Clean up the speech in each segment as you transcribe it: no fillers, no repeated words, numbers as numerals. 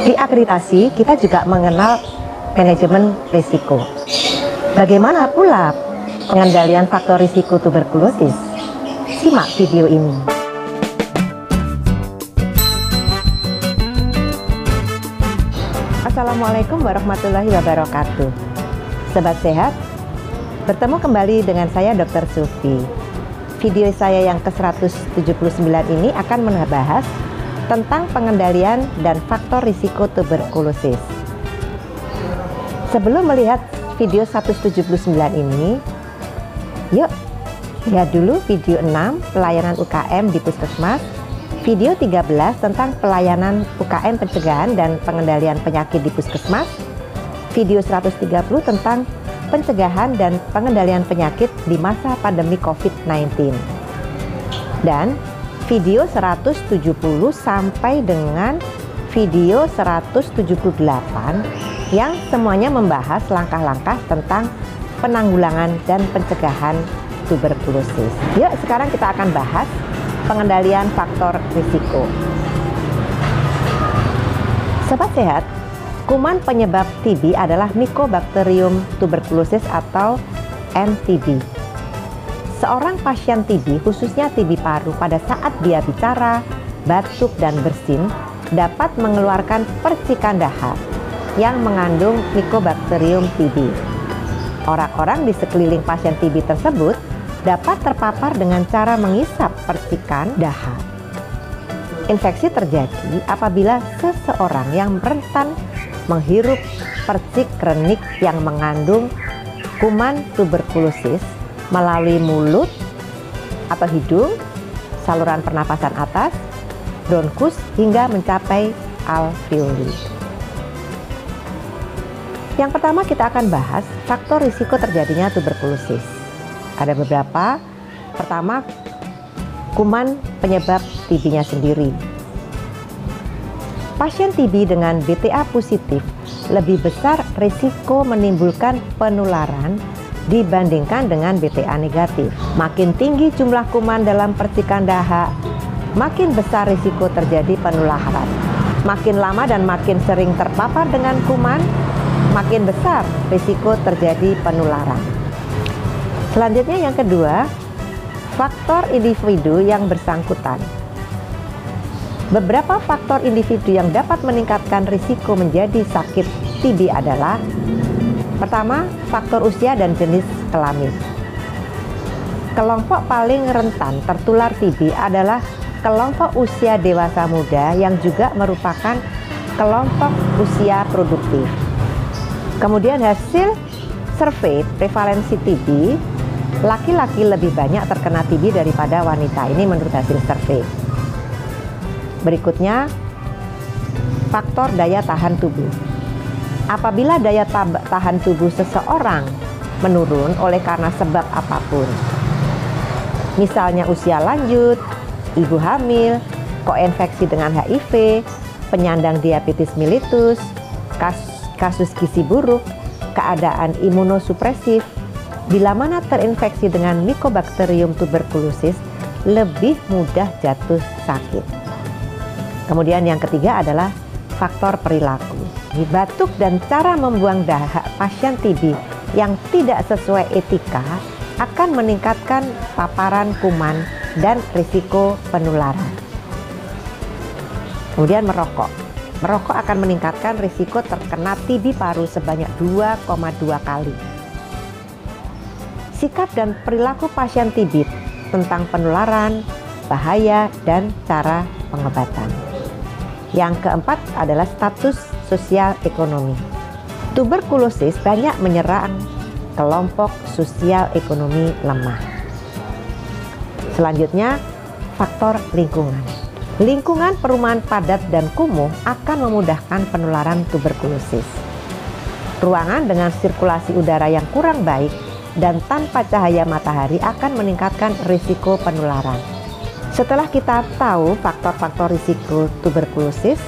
Di akreditasi, kita juga mengenal manajemen risiko. Bagaimana pula pengendalian faktor risiko tuberkulosis? Simak video ini. Assalamualaikum warahmatullahi wabarakatuh. Sobat sehat, bertemu kembali dengan saya Dr. Sufi. Video saya yang ke-179 ini akan membahas tentang pengendalian dan faktor risiko tuberkulosis. Sebelum melihat video 179 ini, yuk lihat dulu video 6 pelayanan UKM di Puskesmas, video 13 tentang pelayanan UKM pencegahan dan pengendalian penyakit di Puskesmas, video 130 tentang pencegahan dan pengendalian penyakit di masa pandemi COVID-19, dan video 170 sampai dengan video 178 yang semuanya membahas langkah-langkah tentang penanggulangan dan pencegahan tuberkulosis. Yuk sekarang kita akan bahas pengendalian faktor risiko. Sobat sehat, kuman penyebab TB adalah Mycobacterium tuberculosis atau MTB. Seorang pasien TB, khususnya TB paru, pada saat dia bicara, batuk, dan bersin, dapat mengeluarkan percikan dahak yang mengandung Mycobacterium TB. Orang-orang di sekeliling pasien TB tersebut dapat terpapar dengan cara mengisap percikan dahak. Infeksi terjadi apabila seseorang yang rentan menghirup percik renik yang mengandung kuman tuberkulosis melalui mulut atau hidung, saluran pernapasan atas, bronkus, hingga mencapai alveoli. Yang pertama kita akan bahas faktor risiko terjadinya tuberkulosis. Ada beberapa. Pertama, kuman penyebab TB-nya sendiri. Pasien TB dengan BTA positif lebih besar risiko menimbulkan penularan dibandingkan dengan BTA negatif. Makin tinggi jumlah kuman dalam percikan dahak, makin besar risiko terjadi penularan. Makin lama dan makin sering terpapar dengan kuman, makin besar risiko terjadi penularan. Selanjutnya yang kedua, faktor individu yang bersangkutan. Beberapa faktor individu yang dapat meningkatkan risiko menjadi sakit TB adalah: pertama, faktor usia dan jenis kelamin. Kelompok paling rentan tertular TB adalah kelompok usia dewasa muda yang juga merupakan kelompok usia produktif. Kemudian hasil survei prevalensi TB, laki-laki lebih banyak terkena TB daripada wanita. Ini menurut hasil survei. Berikutnya, faktor daya tahan tubuh. Apabila daya tahan tubuh seseorang menurun oleh karena sebab apapun, misalnya usia lanjut, ibu hamil, koinfeksi dengan HIV, penyandang diabetes mellitus, kasus gizi buruk, keadaan imunosupresif, bila mana terinfeksi dengan Mycobacterium tuberculosis, lebih mudah jatuh sakit. Kemudian yang ketiga adalah faktor perilaku. Batuk dan cara membuang dahak pasien TB yang tidak sesuai etika akan meningkatkan paparan kuman dan risiko penularan. Kemudian merokok. Merokok akan meningkatkan risiko terkena TB paru sebanyak 2,2 kali. Sikap dan perilaku pasien TB tentang penularan, bahaya, dan cara pengobatan. Yang keempat adalah status sosial ekonomi. Tuberkulosis banyak menyerang kelompok sosial ekonomi lemah. Selanjutnya, faktor lingkungan. Lingkungan perumahan padat dan kumuh akan memudahkan penularan tuberkulosis. Ruangan dengan sirkulasi udara yang kurang baik dan tanpa cahaya matahari akan meningkatkan risiko penularan. Setelah kita tahu faktor-faktor risiko tuberkulosis,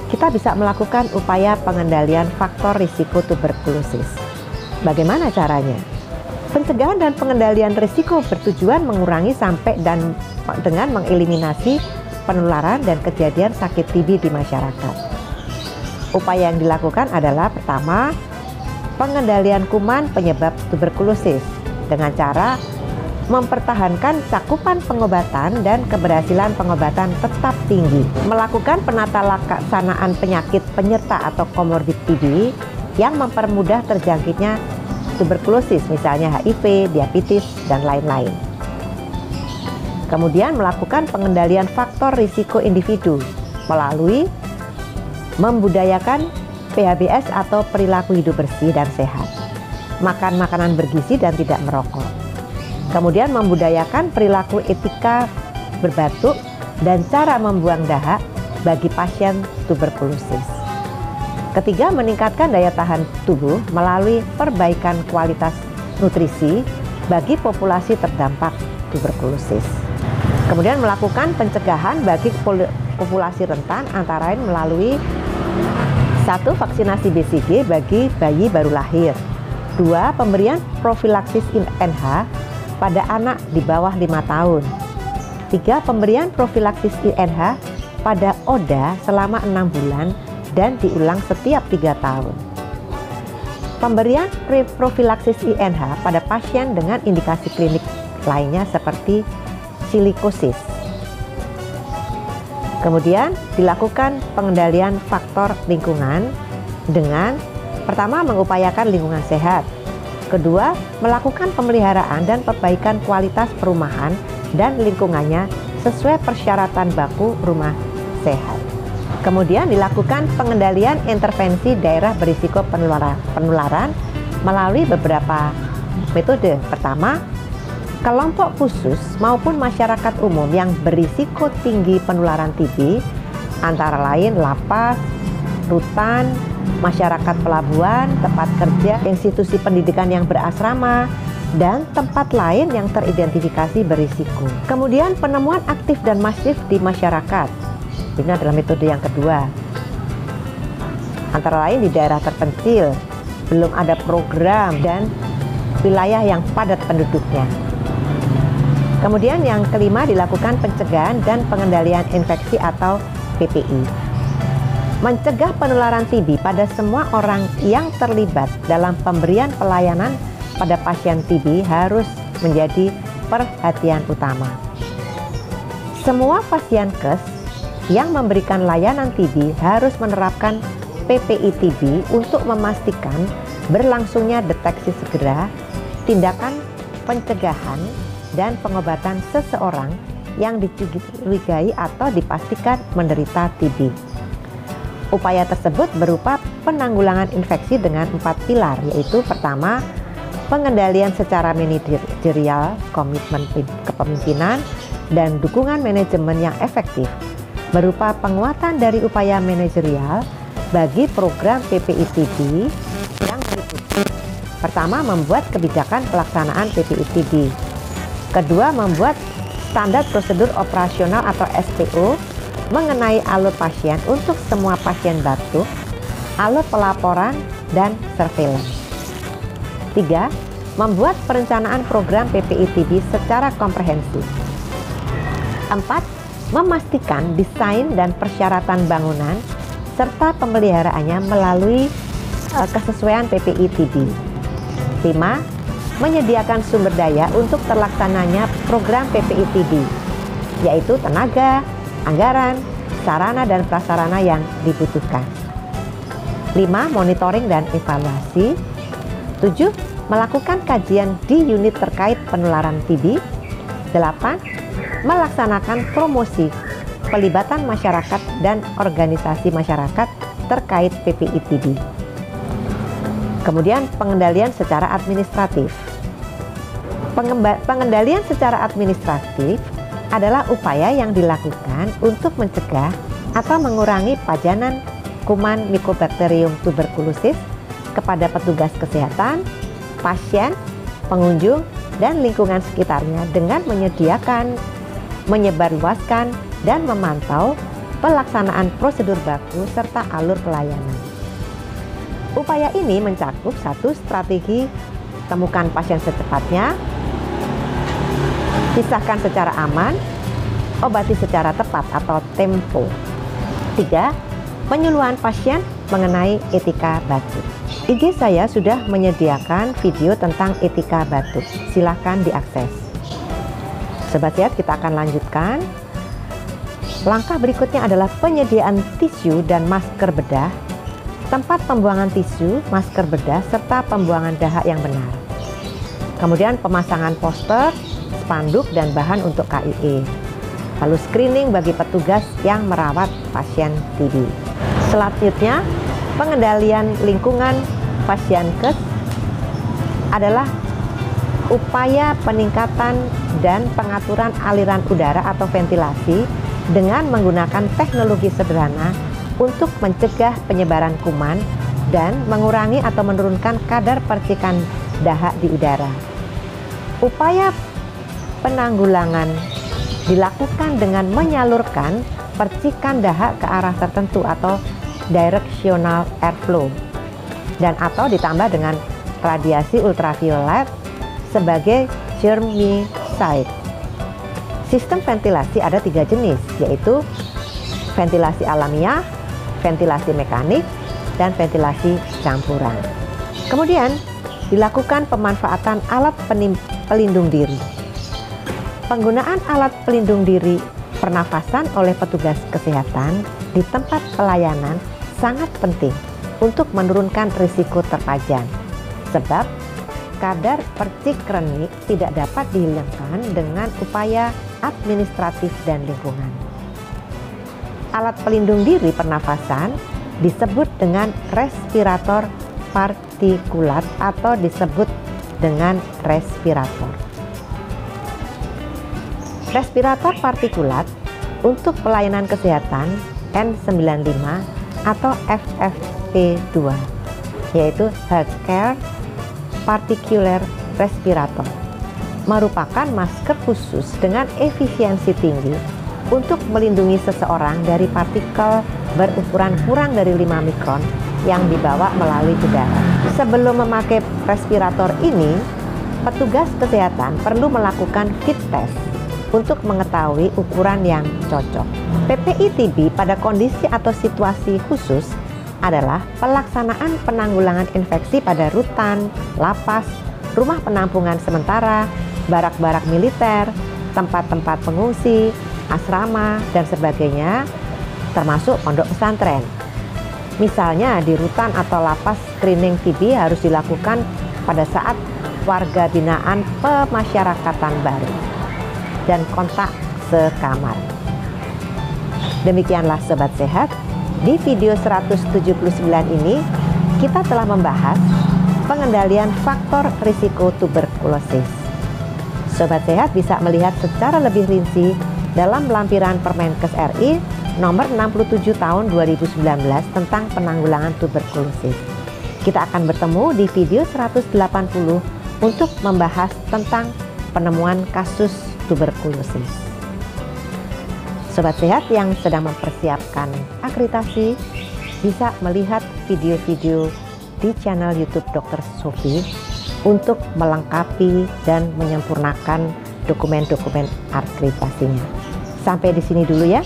kita bisa melakukan upaya pengendalian faktor risiko tuberkulosis. Bagaimana caranya? Pencegahan dan pengendalian risiko bertujuan mengurangi sampai dan dengan mengeliminasi penularan dan kejadian sakit TB di masyarakat. Upaya yang dilakukan adalah pertama, pengendalian kuman penyebab tuberkulosis dengan cara mempertahankan cakupan pengobatan dan keberhasilan pengobatan tetap tinggi. Melakukan penata laksanaan penyakit penyerta atau komorbid TB yang mempermudah terjangkitnya tuberkulosis, misalnya HIV, diabetes, dan lain-lain. Kemudian melakukan pengendalian faktor risiko individu melalui membudayakan PHBS atau perilaku hidup bersih dan sehat, makan makanan bergizi dan tidak merokok. Kemudian membudayakan perilaku etika berbatuk dan cara membuang dahak bagi pasien tuberkulosis. Ketiga, meningkatkan daya tahan tubuh melalui perbaikan kualitas nutrisi bagi populasi terdampak tuberkulosis. Kemudian melakukan pencegahan bagi populasi rentan antara lain melalui 1. Vaksinasi BCG bagi bayi baru lahir. 2. Pemberian profilaksis INH pada anak di bawah 5 tahun. 3. Pemberian profilaksis INH pada ODA selama 6 bulan dan diulang setiap 3 tahun. Pemberian profilaksis INH pada pasien dengan indikasi klinik lainnya seperti silikosis. Kemudian dilakukan pengendalian faktor lingkungan dengan pertama, mengupayakan lingkungan sehat. Kedua, melakukan pemeliharaan dan perbaikan kualitas perumahan dan lingkungannya sesuai persyaratan baku rumah sehat. Kemudian dilakukan pengendalian intervensi daerah berisiko penularan melalui beberapa metode. Pertama, kelompok khusus maupun masyarakat umum yang berisiko tinggi penularan TB, antara lain lapas, rutan, masyarakat pelabuhan, tempat kerja, institusi pendidikan yang berasrama, dan tempat lain yang teridentifikasi berisiko. Kemudian penemuan aktif dan masif di masyarakat. Ini adalah metode yang kedua. Antara lain di daerah terpencil, belum ada program dan wilayah yang padat penduduknya. Kemudian yang kelima, dilakukan pencegahan dan pengendalian infeksi atau PPI. Mencegah penularan TB pada semua orang yang terlibat dalam pemberian pelayanan pada pasien TB harus menjadi perhatian utama. Semua pasienkes yang memberikan layanan TB harus menerapkan PPI TB untuk memastikan berlangsungnya deteksi segera, tindakan pencegahan, dan pengobatan seseorang yang dicurigai atau dipastikan menderita TB. Upaya tersebut berupa penanggulangan infeksi dengan 4 pilar, yaitu pertama, pengendalian secara manajerial, komitmen kepemimpinan, dan dukungan manajemen yang efektif, berupa penguatan dari upaya manajerial bagi program PPI TB yang berikut. Pertama, membuat kebijakan pelaksanaan PPI TB. Kedua, membuat standar prosedur operasional atau SPO mengenai alur pasien untuk semua pasien batuk, alur pelaporan, dan surveillance. 3. Membuat perencanaan program PPI TB secara komprehensif. 4. Memastikan desain dan persyaratan bangunan serta pemeliharaannya melalui kesesuaian PPI TB. 5. Menyediakan sumber daya untuk terlaksananya program PPI TB, yaitu tenaga, anggaran, sarana dan prasarana yang dibutuhkan. 5. Monitoring dan evaluasi. 7. Melakukan kajian di unit terkait penularan TB. 8. Melaksanakan promosi pelibatan masyarakat dan organisasi masyarakat terkait PPI TB. Kemudian pengendalian secara administratif. Pengendalian secara administratif adalah upaya yang dilakukan untuk mencegah atau mengurangi pajanan kuman Mycobacterium tuberculosis kepada petugas kesehatan, pasien, pengunjung, dan lingkungan sekitarnya dengan menyediakan, menyebarluaskan, dan memantau pelaksanaan prosedur baku serta alur pelayanan. Upaya ini mencakup 1. Strategi temukan pasien secepatnya, pisahkan secara aman, obati secara tepat atau tempo. 3. Penyuluhan pasien mengenai etika batuk. IG saya sudah menyediakan video tentang etika batuk. Silahkan diakses. Sobat Sehat, kita akan lanjutkan. Langkah berikutnya adalah penyediaan tisu dan masker bedah, tempat pembuangan tisu, masker bedah, serta pembuangan dahak yang benar. Kemudian pemasangan poster, spanduk, dan bahan untuk KIE. Lalu screening bagi petugas yang merawat pasien TB. Selanjutnya, pengendalian lingkungan pasienkes adalah upaya peningkatan dan pengaturan aliran udara atau ventilasi dengan menggunakan teknologi sederhana untuk mencegah penyebaran kuman dan mengurangi atau menurunkan kadar percikan dahak di udara. Upaya penanggulangan dilakukan dengan menyalurkan percikan dahak ke arah tertentu atau directional airflow dan atau ditambah dengan radiasi ultraviolet sebagai germicide. Sistem ventilasi ada 3 jenis, yaitu ventilasi alamiah, ventilasi mekanik, dan ventilasi campuran. Kemudian dilakukan pemanfaatan alat pelindung diri. Penggunaan alat pelindung diri pernafasan oleh petugas kesehatan di tempat pelayanan sangat penting untuk menurunkan risiko terpajan, sebab kadar percik kerenik tidak dapat dihilangkan dengan upaya administratif dan lingkungan. Alat pelindung diri pernafasan disebut dengan respirator partikulat atau disebut dengan respirator. Respirator partikulat untuk pelayanan kesehatan N95 atau FFP2, yaitu Healthcare Particular Respirator, merupakan masker khusus dengan efisiensi tinggi untuk melindungi seseorang dari partikel berukuran kurang dari 5 mikron yang dibawa melalui udara. Sebelum memakai respirator ini, petugas kesehatan perlu melakukan fit test untuk mengetahui ukuran yang cocok. PPI TB pada kondisi atau situasi khusus adalah pelaksanaan penanggulangan infeksi pada rutan, lapas, rumah penampungan sementara, barak-barak militer, tempat-tempat pengungsi, asrama, dan sebagainya, termasuk pondok pesantren. Misalnya di rutan atau lapas, screening TB harus dilakukan pada saat warga binaan pemasyarakatan baru dan kontak sekamar. Demikianlah Sobat Sehat, di video 179 ini kita telah membahas pengendalian faktor risiko tuberkulosis. Sobat Sehat bisa melihat secara lebih rinci dalam lampiran Permenkes RI nomor 67 tahun 2019 tentang penanggulangan tuberkulosis. Kita akan bertemu di video 180 untuk membahas tentang penemuan kasus tuberkulosis. Sobat Sehat yang sedang mempersiapkan akreditasi bisa melihat video-video di channel YouTube Dr. Sophie untuk melengkapi dan menyempurnakan dokumen-dokumen akreditasinya. Sampai di sini dulu ya.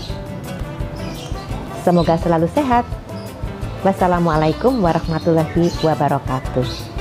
Semoga selalu sehat. Wassalamualaikum warahmatullahi wabarakatuh.